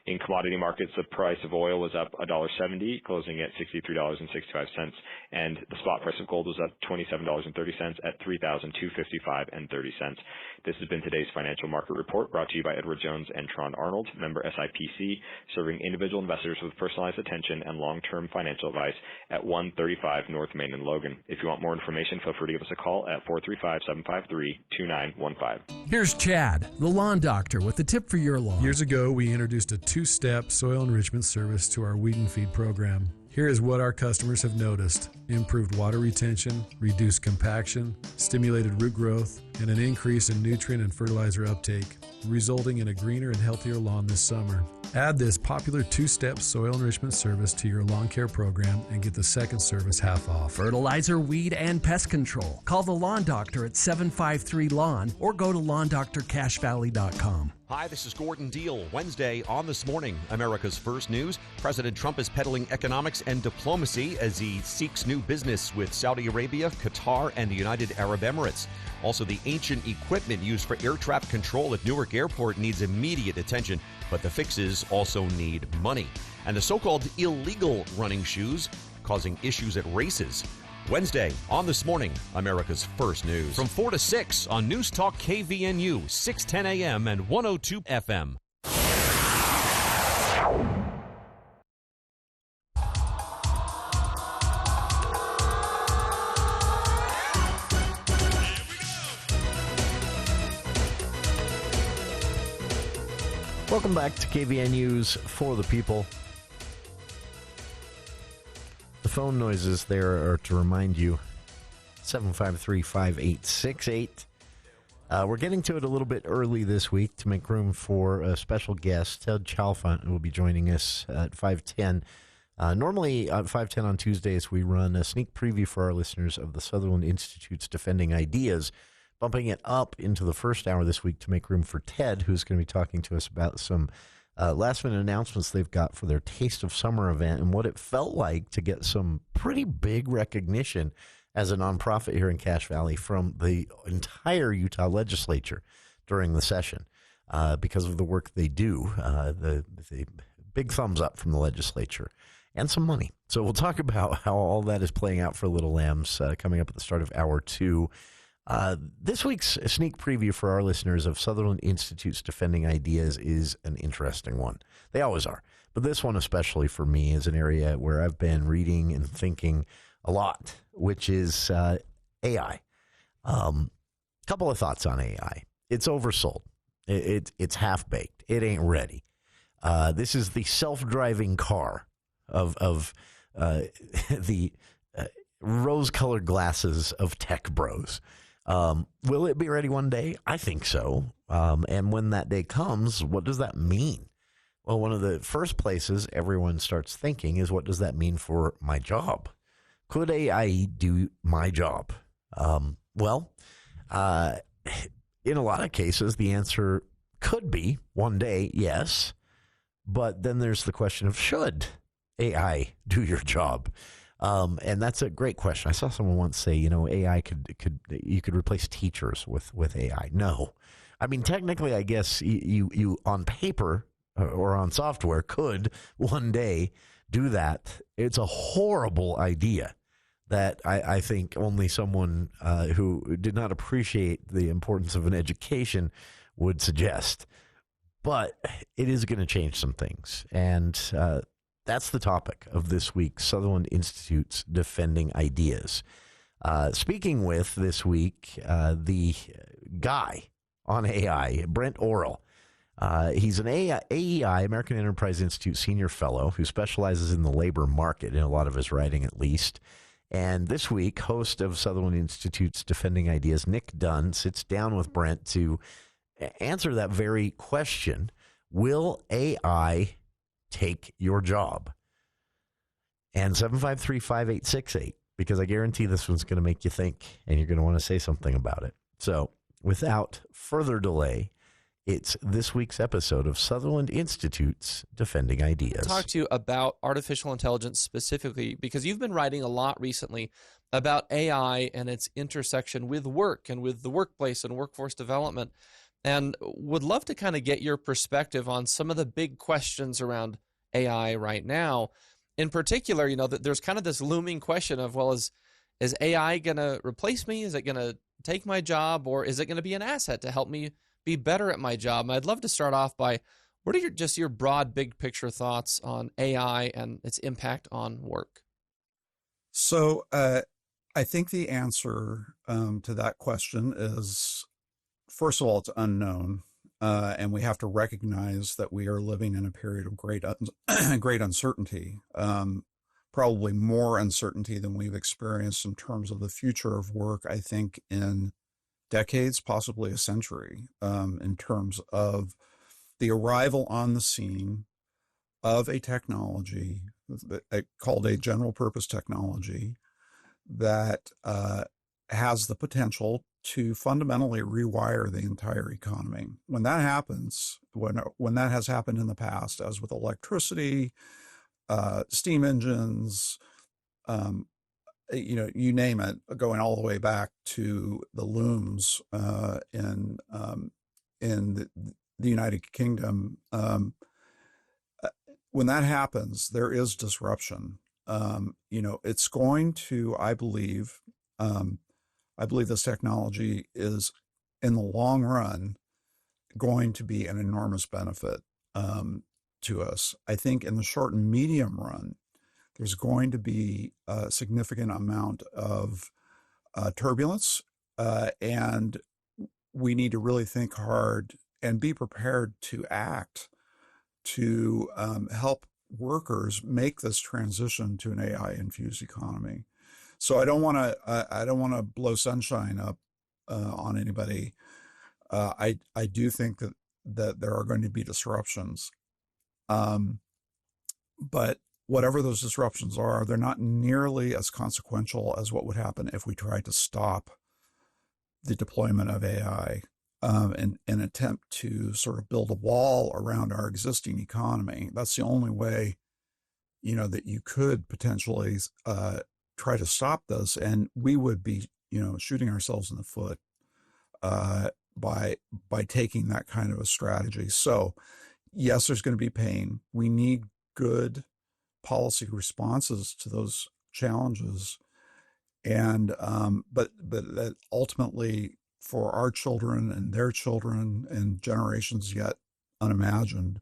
In commodity markets, the price of oil was up $1.70, closing at $63.65, and the spot price of gold was up $27.30 at $3,255.30. This has been today's financial market report, brought to you by Edward Jones and Tron Arnold, member SIPC, serving individual investors with personalized attention and long-term financial advice at 135 North Main in Logan. If you want more information, feel free to give us a call at 435-753-2915. Here's Chad, the lawn doctor, with a tip for your lawn. Years ago, we introduced a two-step soil enrichment service to our weed and feed program. Here is what our customers have noticed: improved water retention, reduced compaction, stimulated root growth, and an increase in nutrient and fertilizer uptake, resulting in a greener and healthier lawn this summer. Add this popular two-step soil enrichment service to your lawn care program and get the second service half off. Fertilizer, weed, and pest control. Call the Lawn Doctor at 753-LAWN or go to LawnDoctorCashValley.com. Hi, this is Gordon Deal. Wednesday on This Morning, America's First News. President Trump is peddling economics and diplomacy as he seeks new business with Saudi Arabia, Qatar, and the United Arab Emirates. Also, the ancient equipment used for air traffic control at Newark Airport needs immediate attention, but the fixes also need money. And the so-called illegal running shoes causing issues at races. Wednesday on This Morning, America's First News. From 4 to 6 on News Talk KVNU, 610 AM and 102 FM. Welcome back to KVNU's For the People. The phone noises there are to remind you, 753-5868. We're getting to it a little bit early this week to make room for a special guest. Ted Chalfant will be joining us at 5:10. Normally at 5:10 on Tuesdays, we run a sneak preview for our listeners of the Sutherland Institute's Defending Ideas, bumping it up into the first hour this week to make room for Ted, who's going to be talking to us about some last-minute announcements they've got for their Taste of Summer event and what it felt like to get some pretty big recognition as a nonprofit here in Cache Valley from the entire Utah legislature during the session because of the work they do. The big thumbs up from the legislature and some money. So we'll talk about how all that is playing out for Little Lambs coming up at the start of Hour 2. This week's sneak preview for our listeners of Sutherland Institute's Defending Ideas is an interesting one. They always are. But this one, especially for me, is an area where I've been reading and thinking a lot, which is AI. Couple of thoughts on AI. It's oversold. It's half-baked. It ain't ready. This is the self-driving car of the rose-colored glasses of tech bros. Will it be ready one day? I think so. And when that day comes, what does that mean? Well, one of the first places everyone starts thinking is, what does that mean for my job? Could AI do my job? Well, in a lot of cases, the answer could be one day, yes. But then there's the question of, should AI do your job? And that's a great question. I saw someone once say, AI you could replace teachers with AI. No. I mean, technically, I guess you on paper or on software could one day do that. It's a horrible idea that I think only someone who did not appreciate the importance of an education would suggest. But it is going to change some things. And that's the topic of this week's Sutherland Institute's Defending Ideas. Speaking with this week, the guy on AI, Brent Orrell. He's an AEI, American Enterprise Institute Senior Fellow, who specializes in the labor market, in a lot of his writing at least. And this week, host of Sutherland Institute's Defending Ideas, Nick Dunn, sits down with Brent to answer that very question. Will AI take your job? And 753-5868, because I guarantee this one's going to make you think, and you're going to want to say something about it. So without further delay, it's this week's episode of Sutherland Institute's Defending Ideas. Talk to you about artificial intelligence specifically, because you've been writing a lot recently about AI and its intersection with work and with the workplace and workforce development, and would love to kind of get your perspective on some of the big questions around AI right now. In particular, you know, that there's kind of this looming question of, well, is AI going to replace me? Is it going to take my job, or is it going to be an asset to help me be better at my job? And I'd love to start off by, what are your broad big picture thoughts on AI and its impact on work? So I think the answer to that question is, first of all, it's unknown. And we have to recognize that we are living in a period of great uncertainty, probably more uncertainty than we've experienced in terms of the future of work, I think, in decades, possibly a century, in terms of the arrival on the scene of a technology called a general purpose technology that has the potential to fundamentally rewire the entire economy. When that happens, when that has happened in the past, as with electricity, steam engines, you name it, going all the way back to the looms in the United Kingdom. When that happens, there is disruption. It's going to, I believe this technology is, in the long run, going to be an enormous benefit to us. I think in the short and medium run, there's going to be a significant amount of turbulence, and we need to really think hard and be prepared to act to help workers make this transition to an AI-infused economy. So I don't want to blow sunshine up on anybody. I do think that there are going to be disruptions, but whatever those disruptions are, they're not nearly as consequential as what would happen if we tried to stop the deployment of AI in an attempt to sort of build a wall around our existing economy. That's the only way, that you could potentially try to stop this, and we would be, shooting ourselves in the foot by taking that kind of a strategy. So, yes, there's going to be pain. We need good policy responses to those challenges, and but that ultimately, for our children and their children and generations yet unimagined,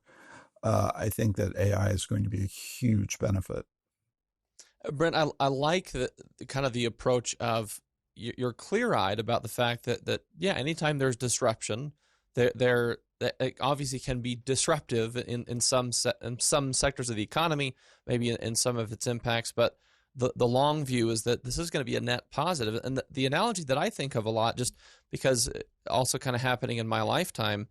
I think that AI is going to be a huge benefit. Brent, I like the kind of the approach of you're clear-eyed about the fact that anytime there's disruption, there it obviously can be disruptive in some sectors of the economy, maybe in some of its impacts, but the long view is that this is going to be a net positive. And the analogy that I think of a lot, just because also kind of happening in my lifetime,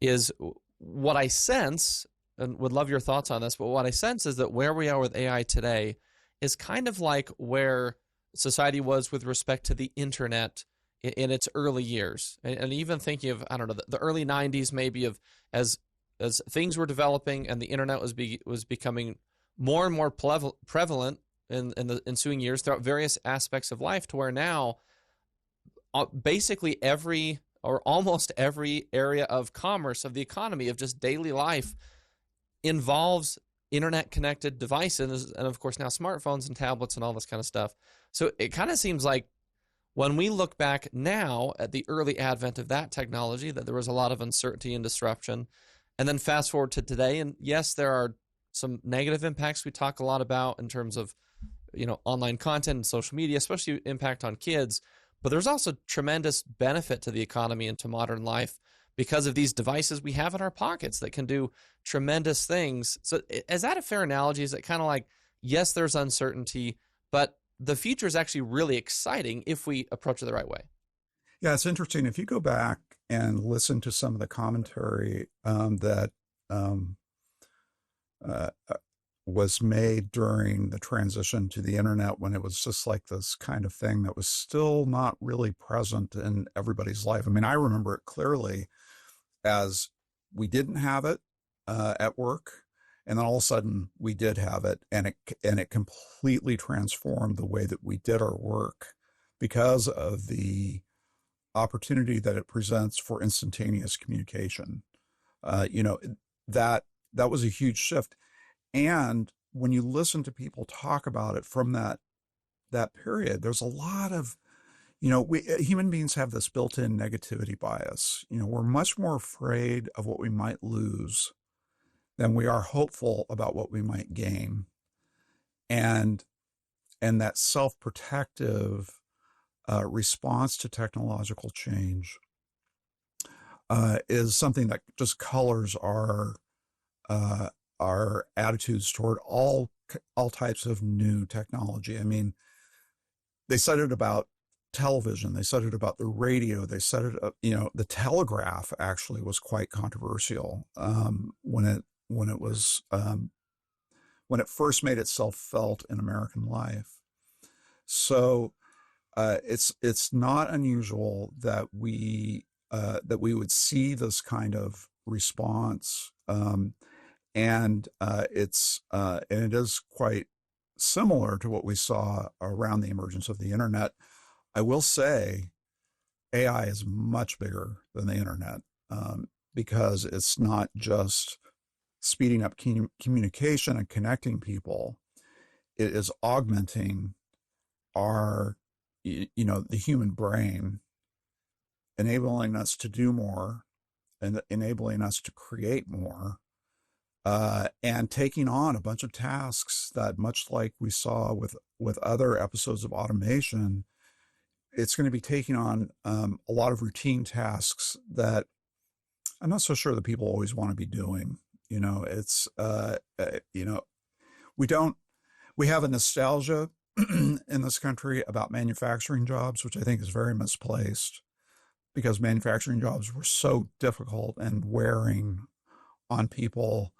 is what I sense, and would love your thoughts on this, but what I sense is that where we are with AI today is kind of like where society was with respect to the internet in its early years. And even thinking of, I don't know, the early 90s maybe, of as things were developing and the internet was becoming more and more prevalent in the ensuing years throughout various aspects of life, to where now basically every or almost every area of commerce, of the economy, of just daily life involves internet-connected devices, and of course now smartphones and tablets and all this kind of stuff. So it kind of seems like when we look back now at the early advent of that technology, that there was a lot of uncertainty and disruption. And then fast forward to today, and yes, there are some negative impacts we talk a lot about in terms of, online content and social media, especially impact on kids. But there's also tremendous benefit to the economy and to modern life because of these devices we have in our pockets that can do tremendous things. So is that a fair analogy? Is it kind of like, yes, there's uncertainty, but the future is actually really exciting if we approach it the right way. Yeah, it's interesting. If you go back and listen to some of the commentary that was made during the transition to the internet, when it was just like this kind of thing that was still not really present in everybody's life. I mean, I remember it clearly as we didn't have it at work, and then all of a sudden we did have it, and it completely transformed the way that we did our work because of the opportunity that it presents for instantaneous communication. That was a huge shift. And when you listen to people talk about it from that period, there's a lot of, human beings have this built-in negativity bias. We're much more afraid of what we might lose than we are hopeful about what we might gain. And that self-protective response to technological change is something that just colors our attitudes toward all types of new technology. I mean, they said it about television, they said it about the radio, they said it, the telegraph actually was quite controversial when it first made itself felt in American life. So it's not unusual that we would see this kind of response, and it is quite similar to what we saw around the emergence of the internet. I will say AI is much bigger than the internet, because it's not just speeding up communication and connecting people. It is augmenting the human brain, enabling us to do more and enabling us to create more, and taking on a bunch of tasks that, much like we saw with other episodes of automation, it's going to be taking on a lot of routine tasks that I'm not so sure that people always want to be doing. We have a nostalgia in this country about manufacturing jobs, which I think is very misplaced, because manufacturing jobs were so difficult and wearing on people.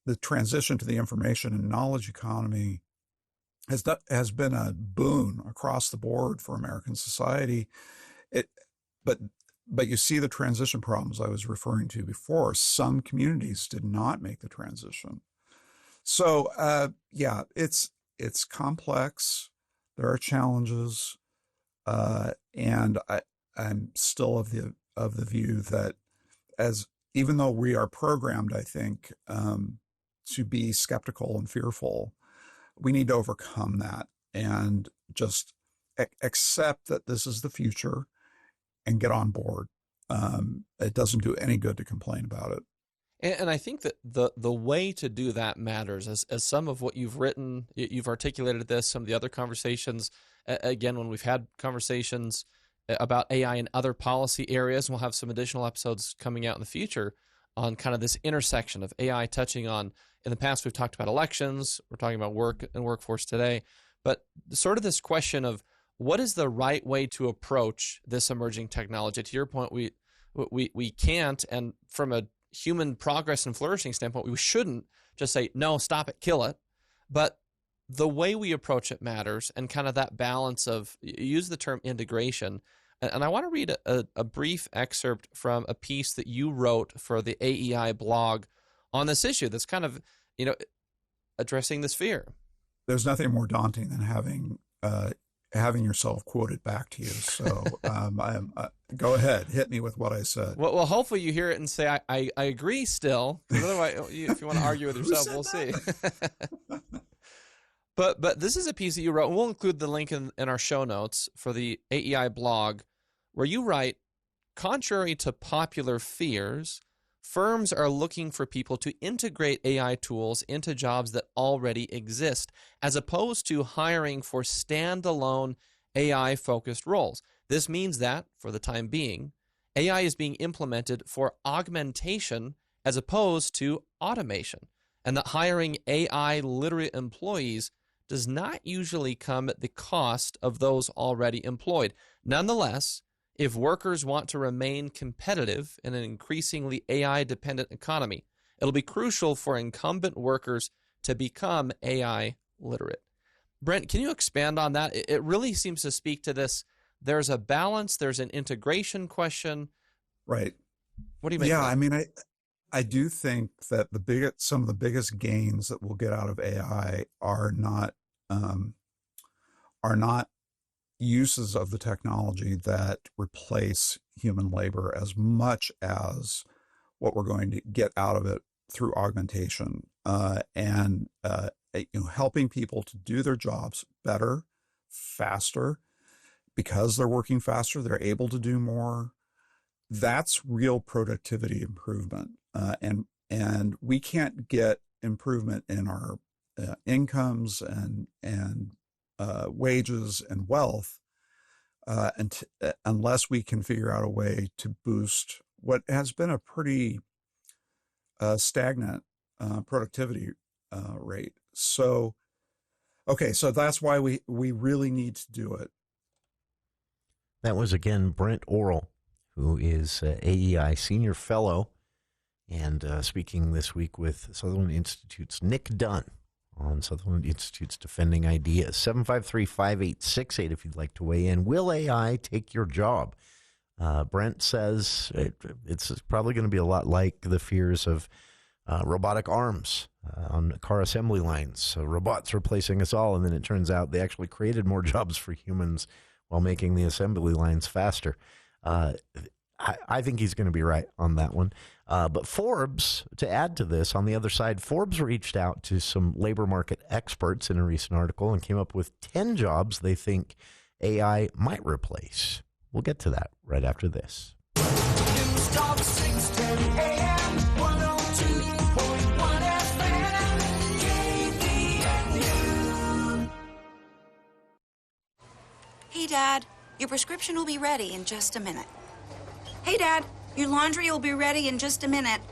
The transition to the information and knowledge economy has been a boon across the board for American society. But you see the transition problems I was referring to before. Some communities did not make the transition. So it's complex. There are challenges, and I'm still of the view that even though we are programmed, I think, to be skeptical and fearful, we need to overcome that and just accept that this is the future and get on board. It doesn't do any good to complain about it. And I think that the way to do that matters. As some of what you've written, you've articulated this, some of the other conversations, again, when we've had conversations about AI in other policy areas, and we'll have some additional episodes coming out in the future on kind of this intersection of AI touching on, in the past we've talked about elections, we're talking about work and workforce today, but sort of this question of what is the right way to approach this emerging technology? To your point, we can't, and from a human progress and flourishing standpoint, we shouldn't just say, no, stop it, kill it. But the way we approach it matters, and kind of that balance of, use the term integration. And I want to read a brief excerpt from a piece that you wrote for the AEI blog on this issue that's kind of, addressing this fear. There's nothing more daunting than having yourself quoted back to you. So go ahead, hit me with what I said. Well, hopefully you hear it and say, I agree still. Otherwise, if you want to argue with yourself, we'll see. But this is a piece that you wrote, and we'll include the link in our show notes for the AEI blog, where you write, contrary to popular fears, firms are looking for people to integrate AI tools into jobs that already exist, as opposed to hiring for standalone AI-focused roles. This means that, for the time being, AI is being implemented for augmentation as opposed to automation. and that hiring AI literate employees does not usually come at the cost of those already employed. Nonetheless, if workers want to remain competitive in an increasingly AI-dependent economy, it'll be crucial for incumbent workers to become AI literate. Brent, can you expand on that? It really seems to speak to this. There's a balance. There's an integration question. Right. What do you make? Yeah, of that? I mean, I do think that some of the biggest gains that we'll get out of AI are not uses of the technology that replace human labor as much as what we're going to get out of it through augmentation and helping people to do their jobs better, faster. Because they're working faster, they're able to do more. That's real productivity improvement, and we can't get improvement in our incomes and wages and wealth unless we can figure out a way to boost what has been a pretty stagnant productivity rate. So that's why we really need to do it. That was, again, Brent Orrell, who is AEI Senior Fellow, and speaking this week with Sutherland Institute's Nick Dunn on Sutherland Institute's Defending Ideas. 753-5868 if you'd like to weigh in. Will AI take your job? Brent says it's probably going to be a lot like the fears of robotic arms on car assembly lines. So robots replacing us all, and then it turns out they actually created more jobs for humans while making the assembly lines faster. I think he's going to be right on that one. But Forbes, to add to this, on the other side, Forbes reached out to some labor market experts in a recent article and came up with 10 jobs they think AI might replace. We'll get to that right after this. News Talk 610 AM, 102.1 FM, KVNU. Hey, Dad, your prescription will be ready in just a minute. Hey, Dad, your laundry will be ready in just a minute.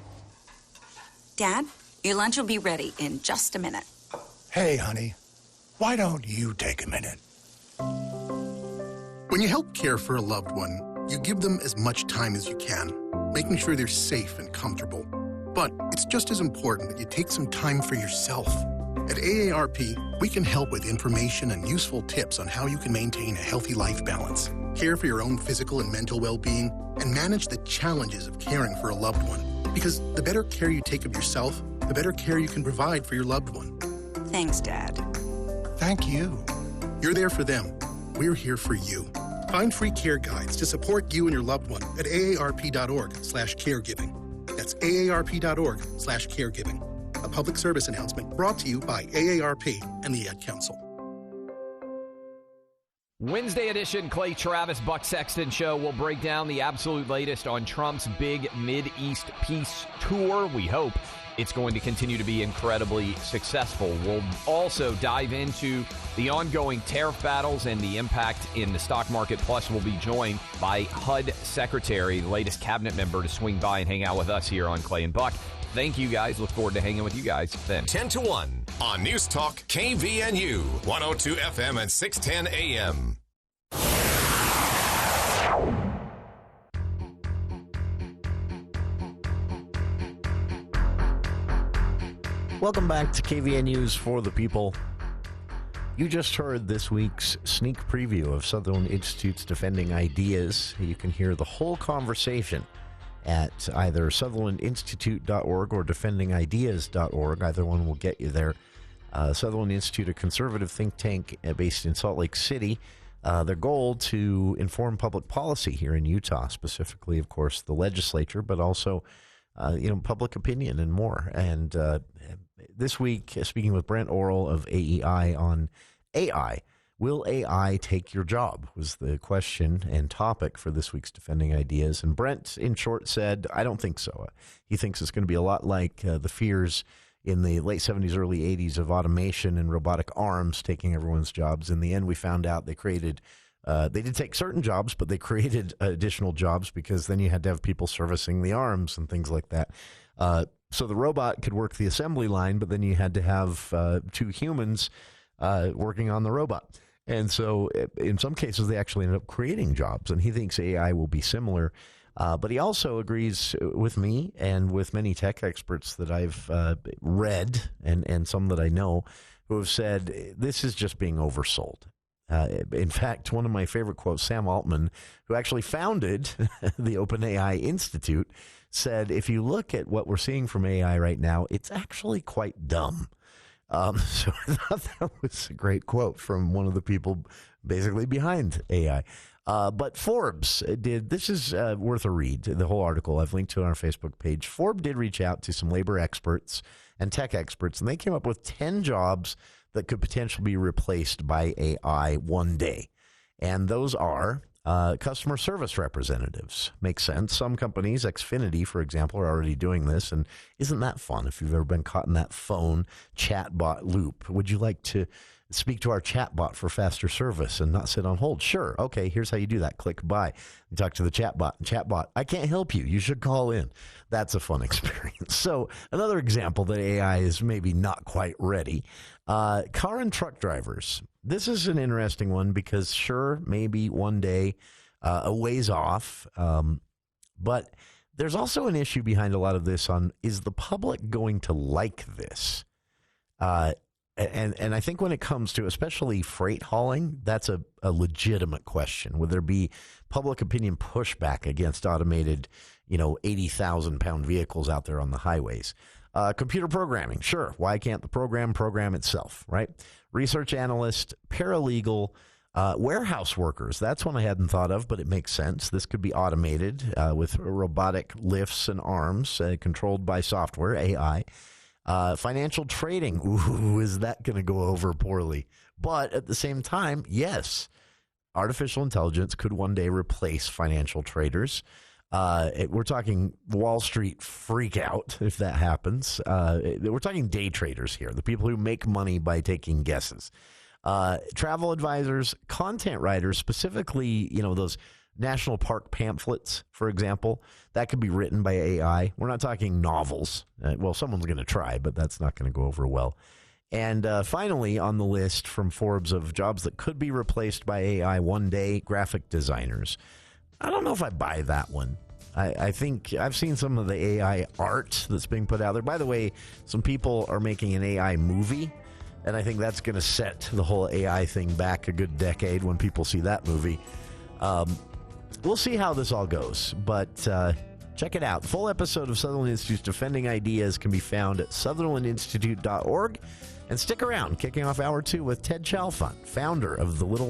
Dad, your lunch will be ready in just a minute. Hey, honey, why don't you take a minute? When you help care for a loved one, you give them as much time as you can, making sure they're safe and comfortable. But it's just as important that you take some time for yourself. At AARP, we can help with information and useful tips on how you can maintain a healthy life balance, care for your own physical and mental well-being, and manage the challenges of caring for a loved one. Because the better care you take of yourself, the better care you can provide for your loved one. Thanks, Dad. Thank you. You're there for them. We're here for you. Find free care guides to support you and your loved one at aarp.org/caregiving. That's aarp.org/caregiving. A public service announcement brought to you by AARP and the Ad Council. Wednesday edition Clay Travis Buck Sexton Show will break down the absolute latest on Trump's big Mid-East peace tour. We hope it's going to continue to be incredibly successful. We'll also dive into the ongoing tariff battles and the impact in the stock market. Plus, we'll be joined by HUD Secretary, the latest cabinet member, to swing by and hang out with us here on Clay and Buck. Thank you, guys. Look forward to hanging with you guys then. 10 to 1 on News Talk KVNU, 102 FM and 610 AM. Welcome back to KVNU's For the People. You just heard this week's sneak preview of Sutherland Institute's Defending Ideas. You can hear the whole conversation at either sutherlandinstitute.org or defendingideas.org. Either one will get you there. Sutherland Institute, a conservative think tank based in Salt Lake City. Their goal to inform public policy here in Utah, specifically, of course, the legislature, but also, public opinion and more. And this week, speaking with Brent Orrell of AEI on AI, will AI take your job, was the question and topic for this week's Defending Ideas. And Brent, in short, said, I don't think so. He thinks it's going to be a lot like the fears in the late 70s, early 80s of automation and robotic arms taking everyone's jobs. In the end, we found out they created, they did take certain jobs, but they created additional jobs because then you had to have people servicing the arms and things like that. So the robot could work the assembly line, but then you had to have 2 humans working on the robot. And so in some cases, they actually ended up creating jobs. And he thinks AI will be similar. But he also agrees with me and with many tech experts that I've read and some that I know who have said this is just being oversold. In fact, one of my favorite quotes, Sam Altman, who actually founded the OpenAI Institute, said, if you look at what we're seeing from AI right now, it's actually quite dumb. So I thought that was a great quote from one of the people basically behind AI. But Forbes did, this is worth a read, the whole article. I've linked to it on our Facebook page. Forbes did reach out to some labor experts and tech experts, and they came up with 10 jobs that could potentially be replaced by AI one day. And those are customer service representatives. Makes sense. Some companies, Xfinity, for example, are already doing this. And isn't that fun if you've ever been caught in that phone chatbot loop? Would you like to speak to our chatbot for faster service and not sit on hold? Sure. Okay, here's how you do that. Click buy. You talk to the chatbot. Chatbot, I can't help you. You should call in. That's a fun experience. So another example that AI is maybe not quite ready. Car and truck drivers. This is an interesting one because sure, maybe one day a ways off. But there's also an issue behind a lot of this on, is the public going to like this? And I think when it comes to especially freight hauling, that's a legitimate question. Would there be public opinion pushback against automated, 80,000-pound vehicles out there on the highways? Computer programming, sure. Why can't the program itself, right? Research analyst, paralegal, warehouse workers. That's one I hadn't thought of, but it makes sense. This could be automated with robotic lifts and arms controlled by software, AI. Financial trading. Ooh, is that going to go over poorly? But at the same time, yes, artificial intelligence could one day replace financial traders. We're talking Wall Street freak out if that happens. We're talking day traders here, the people who make money by taking guesses. Travel advisors, content writers, specifically, those national park pamphlets, for example, that could be written by AI. We're not talking novels. Well, someone's going to try, but that's not going to go over well. And finally, on the list from Forbes of jobs that could be replaced by AI one day, graphic designers. I don't know if I buy that one. I think I've seen some of the AI art that's being put out there. By the way, some people are making an AI movie, and I think that's going to set the whole AI thing back a good decade when people see that movie. We'll see how this all goes, but check it out. The full episode of Sutherland Institute's Defending Ideas can be found at sutherlandinstitute.org. And stick around, kicking off Hour 2 with Ted Chalfant, founder of the Little